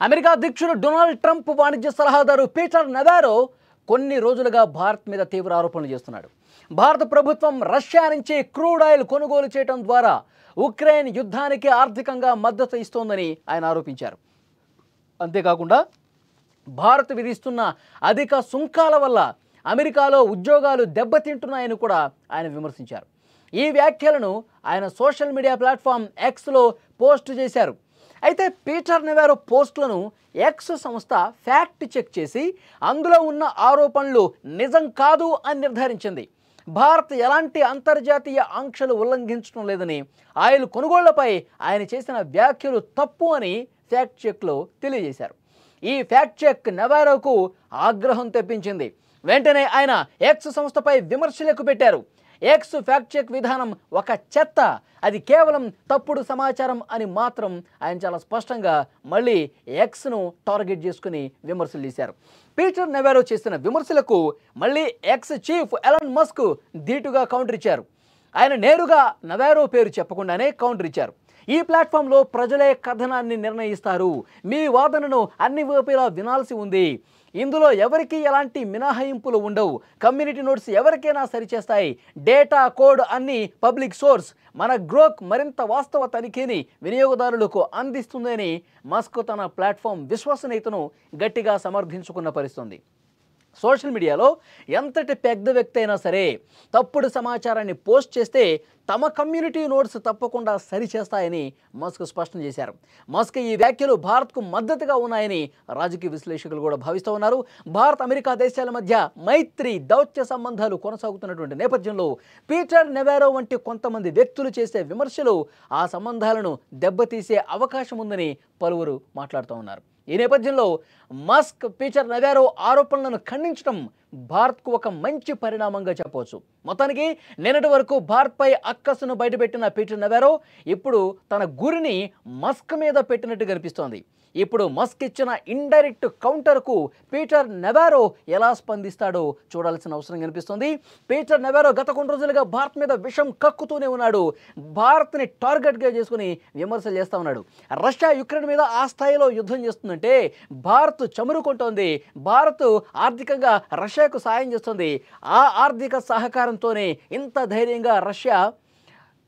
America అధ్యక్షుడు Donald Trump వాణిజ్య సలహాదారు పీటర్ నెవారో కొన్ని రోజులుగా భారత్ మీద తీవ్ర ఆరోపణలు చేస్తున్నాడు. భారత ప్రభుత్వం రష్యా నుంచి క్రూడ్ ఆయిల్ కొనుగోలు చేయడం ద్వారా ఉక్రెయిన్ యుద్ధానికి ఆర్థికంగా మద్దతు ఇస్తోందని ఆయన ఆరోపించారు. అంతేకాకుండా భారత్ విధిస్తున్న అధిక సుంకాల వల్ల అమెరికాలో ఉద్యోగాలు దెబ్బతింటున్నాయని కూడా ఆయన విమర్శించారు. ఈ వ్యాఖ్యలను ఆయన సోషల్ మీడియా ప్లాట్ఫామ్ ఎక్స్లో పోస్ట్ చేశారు. అయితే పీటర్ నెవారో పోస్టులను ఎక్స్ సంస్థ ఫ్యాక్ట్ చెక్ చేసి అందులో ఉన్న ఆరోపణలు నిజం కాదు అని నిర్ధారించింది. భారత్ ఎలాంటి అంతర్జాతీయ ఆంక్షలు ఉల్లంఘించడం లేదని, ఆయిల్ కొనుగోళ్లపై ఆయన చేసిన వ్యాఖ్యలు తప్పు అని ఫ్యాక్ట్ చెక్లో తెలియజేశారు. ఈ ఫ్యాక్ట్ చెక్ నెవారోకు ఆగ్రహం తెప్పించింది. వెంటనే ఆయన ఎక్స్ సంస్థపై విమర్శలకు పెట్టారు. ఎక్స్ ఫ్యాక్ట్ చెక్ విధానం ఒక చెత్త, అది కేవలం తప్పుడు సమాచారం అని మాత్రం ఆయన చాలా స్పష్టంగా మళ్ళీ ఎక్స్ను టార్గెట్ చేసుకుని విమర్శలు చేశారు. పీటర్ నెవారో చేసిన విమర్శలకు మళ్ళీ ఎక్స్ చీఫ్ ఎలాన్ మస్క్ ధీటుగా కౌంటర్ ఇచ్చారు. ఆయన నేరుగా నెవారో పేరు చెప్పకుండానే కౌంటర్ ఇచ్చారు. ఈ ప్లాట్ఫామ్లో ప్రజలే కథనాన్ని నిర్ణయిస్తారు. మీ వాదనను అన్ని వైపులా వినాల్సి ఉంది. ఇందులో ఎవరికి ఎలాంటి మినహాయింపులు ఉండవు. కమ్యూనిటీ నోట్స్ ఎవరికైనా సరిచేస్తాయి. డేటా కోడ్ అన్ని పబ్లిక్ సోర్స్. మన గ్రోక్ మరింత వాస్తవ తనిఖీని వినియోగదారులకు అందిస్తుందని మస్క్ తన ప్లాట్ఫామ్ విశ్వసనీయతను గట్టిగా సమర్థించుకున్న పరిస్థితుంది. సోషల్ మీడియాలో ఎంతటి పెద్ద వ్యక్తి అయినా సరే తప్పుడు సమాచారాన్ని పోస్ట్ చేస్తే తమ కమ్యూనిటీ నోట్స్ తప్పకుండా సరిచేస్తాయని మస్క్ స్పష్టం చేశారు. మస్క్ ఈ వ్యాఖ్యలు భారత్కు మద్దతుగా ఉన్నాయని రాజకీయ విశ్లేషకులు కూడా భావిస్తూ ఉన్నారు. భారత్ అమెరికా దేశాల మధ్య మైత్రి దౌత్య సంబంధాలు కొనసాగుతున్నటువంటి నేపథ్యంలో పీటర్ నెవారో వంటి కొంతమంది వ్యక్తులు చేసే విమర్శలు ఆ సంబంధాలను దెబ్బతీసే అవకాశం ఉందని పలువురు మాట్లాడుతూ ఉన్నారు. ఈ నేపథ్యంలో మస్క్ పీటర్ నెవారో ఆరోపణలను ఖండించడం భారత్కు ఒక మంచి పరిణామంగా చెప్పవచ్చు. మొత్తానికి నిన్నటి వరకు భారత్పై అక్కసును బయటపెట్టిన పీటర్ నెవారో ఇప్పుడు తన గురిని మస్క్ మీద పెట్టినట్టు కనిపిస్తోంది. ఇప్పుడు మస్క్ ఇచ్చిన ఇండైరెక్ట్ కౌంటర్కు పీటర్ నెవారో ఎలా స్పందిస్తాడో చూడాల్సిన అవసరం కనిపిస్తోంది. పీటర్ నెవారో గత కొన్ని రోజులుగా భారత్ మీద విషం కక్కుతూనే ఉన్నాడు. భారత్ని టార్గెట్గా చేసుకుని విమర్శలు చేస్తూ ఉన్నాడు. రష్యా యుక్రెయిన్ మీద ఆ స్థాయిలో యుద్ధం చేస్తుందంటే భారత్ చమురుకుంటోంది. భారత్ ఆర్థికంగా రష్యాకు సాయం చేస్తుంది. ఆ ఆర్థిక సహకారంతోనే ఇంత ధైర్యంగా రష్యా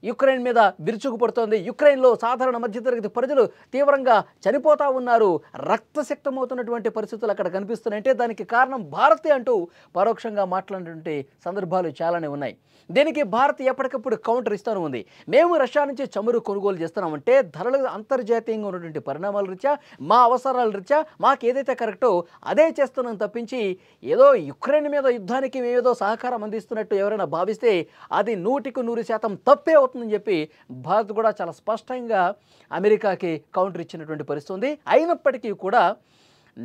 యుక్రెయిన్ మీద విరుచుకుపడుతోంది. యుక్రెయిన్లో సాధారణ మధ్యతరగతి ప్రజలు తీవ్రంగా చనిపోతూ ఉన్నారు. రక్తసిక్తమవుతున్నటువంటి పరిస్థితులు అక్కడ కనిపిస్తున్నాయంటే దానికి కారణం భారతే అంటూ పరోక్షంగా మాట్లాడినటువంటి సందర్భాలు చాలానే ఉన్నాయి. దీనికి భారత్ ఎప్పటికప్పుడు కౌంటర్ ఇస్తూనే ఉంది. మేము రష్యా నుంచి చమురు కొనుగోలు చేస్తున్నామంటే ధరలు అంతర్జాతీయంగా ఉన్నటువంటి పరిణామాల రీత్యా, మా అవసరాల రీత్యా మాకు ఏదైతే కరెక్టో అదే చేస్తున్నాం తప్పించి ఏదో యుక్రెయిన్ మీద యుద్ధానికి మేమేదో సహకారం అందిస్తున్నట్టు ఎవరైనా భావిస్తే అది 100% తప్పే అవుతుందని చెప్పి భారత్ కూడా చాలా స్పష్టంగా అమెరికాకి కౌంటర్ ఇచ్చినటువంటి పరిస్థితి ఉంది. అయినప్పటికీ కూడా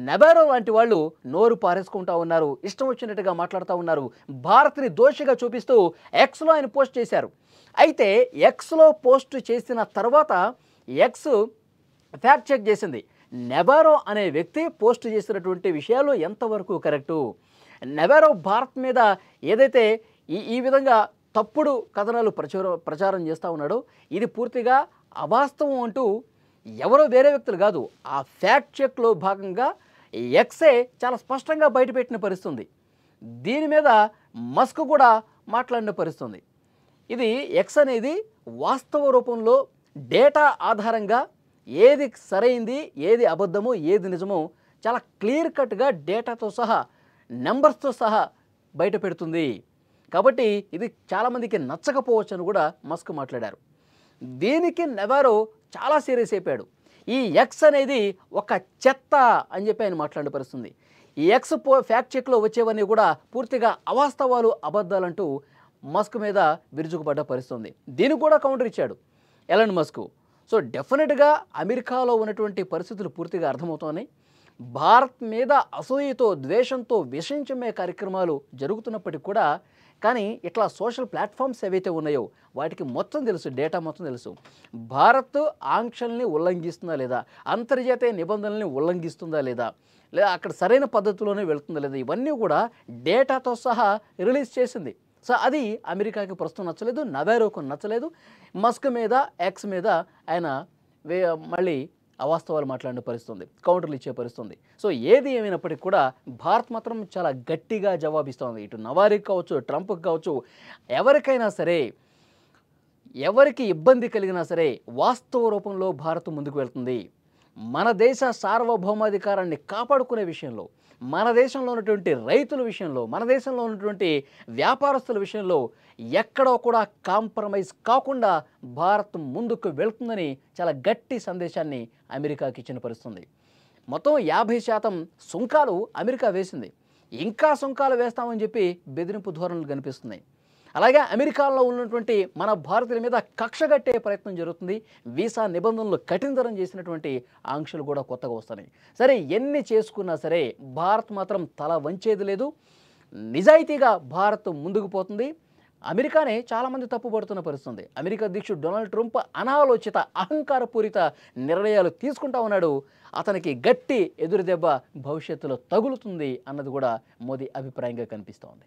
నెవారో లాంటి వాళ్ళు నోరు పారేసుకుంటూ ఉన్నారు. ఇష్టం వచ్చినట్టుగా మాట్లాడుతూ ఉన్నారు. భారత్ని దోషిగా చూపిస్తూ ఎక్స్లో ఆయన పోస్ట్ చేశారు. అయితే ఎక్స్లో పోస్ట్ చేసిన తర్వాత ఎక్స్ ఫ్యాక్ట్ చెక్ చేసింది. నెవారో అనే వ్యక్తి పోస్ట్ చేసినటువంటి విషయాలు ఎంతవరకు కరెక్టు, నెవారో భారత్ మీద ఏదైతే ఈ విధంగా తప్పుడు కథనాలు ప్రచారం చేస్తూ ఉన్నాడో ఇది పూర్తిగా అవాస్తవం అంటూ ఎవరో వేరే వ్యక్తులు కాదు, ఆ ఫ్యాక్ట్ చెక్లో భాగంగా ఎక్సే చాలా స్పష్టంగా బయటపెట్టిన పరిస్థితుంది. దీని మీద మస్క్ కూడా మాట్లాడిన పరిస్థితుంది. ఇది ఎక్స్ అనేది వాస్తవ రూపంలో డేటా ఆధారంగా ఏది సరైంది, ఏది అబద్ధమో, ఏది నిజమో చాలా క్లియర్ కట్గా డేటాతో సహా నెంబర్స్తో సహా బయట పెడుతుంది. కాబట్టి ఇది చాలామందికి నచ్చకపోవచ్చు అని కూడా మస్క్ మాట్లాడారు. దీనికి నెవారో చాలా సీరియస్ అయిపోయాడు. ఈ ఎక్స్ అనేది ఒక చెత్త అని చెప్పి ఆయన మాట్లాడే పరిస్థితుంది. ఈ ఎక్స్ ఫ్యాక్ట్ చెక్లో వచ్చేవన్నీ కూడా పూర్తిగా అవాస్తవాలు, అబద్ధాలంటూ మస్క్ మీద విరుచుకుపడ్డ పరిస్థితుంది. దీనికి కూడా కౌంటర్ ఇచ్చాడు ఎలాన్ మస్క్. సో డెఫినెట్గా అమెరికాలో ఉన్నటువంటి పరిస్థితులు పూర్తిగా అర్థమవుతున్నాయి. భారత్ మీద అసూయతో, ద్వేషంతో విషం చిమ్మే కార్యక్రమాలు జరుగుతున్నప్పటికీ కూడా కానీ ఇట్లా సోషల్ ప్లాట్ఫామ్స్ ఏవైతే ఉన్నాయో వాటికి మొత్తం తెలుసు, డేటా మొత్తం తెలుసు. భారత్ ఆంక్షల్ని ఉల్లంఘిస్తుందా లేదా, అంతర్జాతీయ నిబంధనల్ని ఉల్లంఘిస్తుందా లేదా, అక్కడ సరైన పద్ధతిలోనే వెళ్తుందా లేదా, ఇవన్నీ కూడా డేటాతో సహా రిలీజ్ చేసింది. సో అది అమెరికాకి ప్రస్తుతం నచ్చలేదు, నెవారోకు నచ్చలేదు. మస్క్ మీద, ఎక్స్ మీద ఆయన మళ్ళీ అవాస్తవాలు మాట్లాడిన పరిస్థితుంది, కౌంటర్లు ఇచ్చే పరిస్థితుంది. సో ఏది ఏమైనప్పటికీ కూడా భారత్ మాత్రం చాలా గట్టిగా జవాబిస్తోంది. ఇటు నవారికి కావచ్చు, ట్రంప్కి కావచ్చు, ఎవరికైనా సరే, ఎవరికి ఇబ్బంది కలిగినా సరే వాస్తవ రూపంలో భారత్ ముందుకు వెళ్తుంది. మన దేశ సార్వభౌమాధికారాన్ని కాపాడుకునే విషయంలో, మన దేశంలో ఉన్నటువంటి రైతుల విషయంలో, మన దేశంలో ఉన్నటువంటి వ్యాపారస్తుల విషయంలో ఎక్కడో కూడా కాంప్రమైజ్ కాకుండా భారత్ ముందుకు వెళ్తుందని చాలా గట్టి సందేశాన్ని అమెరికాకి ఇచ్చిన పరిస్థితుంది. మొత్తం 50% సుంకాలు అమెరికా వేసింది. ఇంకా సుంకాలు వేస్తామని చెప్పి బెదిరింపు ధోరణులు కనిపిస్తున్నాయి. అలాగే అమెరికాలో ఉన్నటువంటి మన భారతీయుల మీద కక్షగట్టే ప్రయత్నం జరుగుతుంది. వీసా నిబంధనలు కఠినతరం చేసినటువంటి ఆంక్షలు కూడా కొత్తగా వస్తున్నాయి. సరే, ఎన్ని చేసుకున్నా సరే భారత్ మాత్రం తల వంచేది లేదు. నిజాయితీగా భారత్ ముందుకు పోతుంది. అమెరికానే చాలామంది తప్పుపడుతున్న పరిస్థితుంది. అమెరికా అధ్యక్షుడు డొనాల్డ్ ట్రంప్ అనాలోచిత అహంకారపూరిత నిర్ణయాలు తీసుకుంటా ఉన్నాడు. అతనికి గట్టి ఎదురుదెబ్బ భవిష్యత్తులో తగులుతుంది అన్నది కూడా మోదీ అభిప్రాయంగా కనిపిస్తోంది.